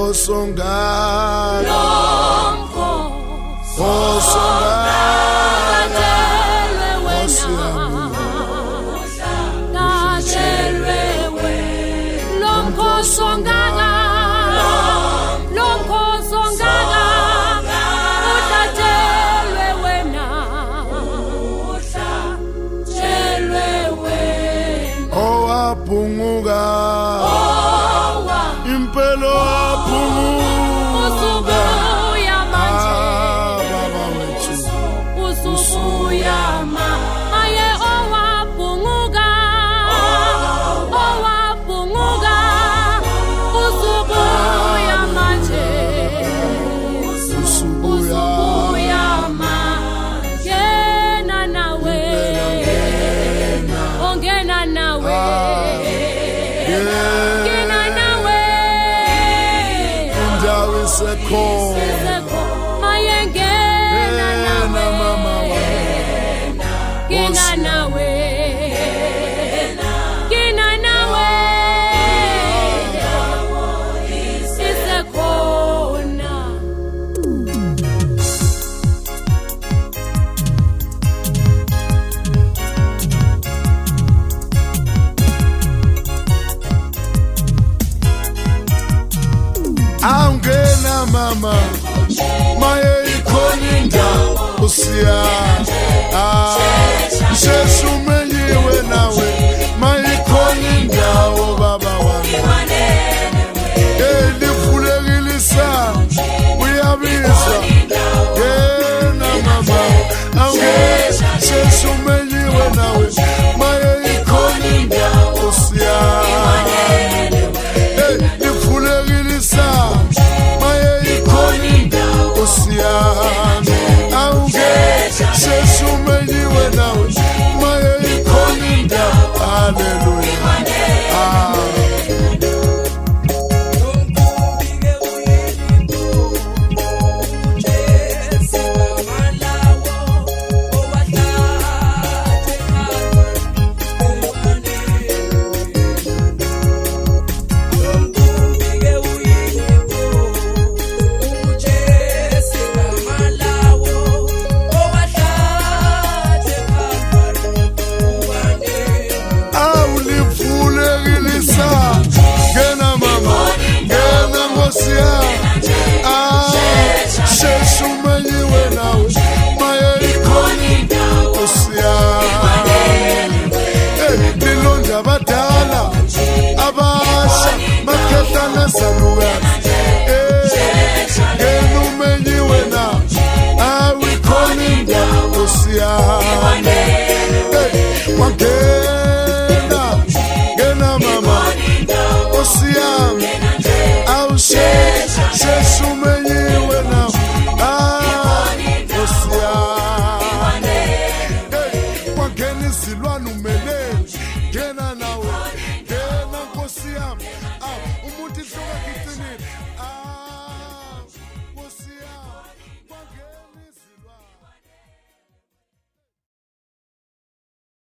Osongana Punguga impelo punguga usubuya manje baba wethu usubuya maye owapunguga usubuya manje usubuya manje gena nawe ongena nawe Mayengena mama gena nawe isekhona Angena mama maye ikoninda usiya shesumenyiwe nawe maye ikoninda o baba wami elifulekilisa uyabisa gena mama ange shesumenyiwe nawe maye ikoninda usiya Gena mama Osiam au shesumenyiwe na Osiam Wangeni silwanu mele Gena nawe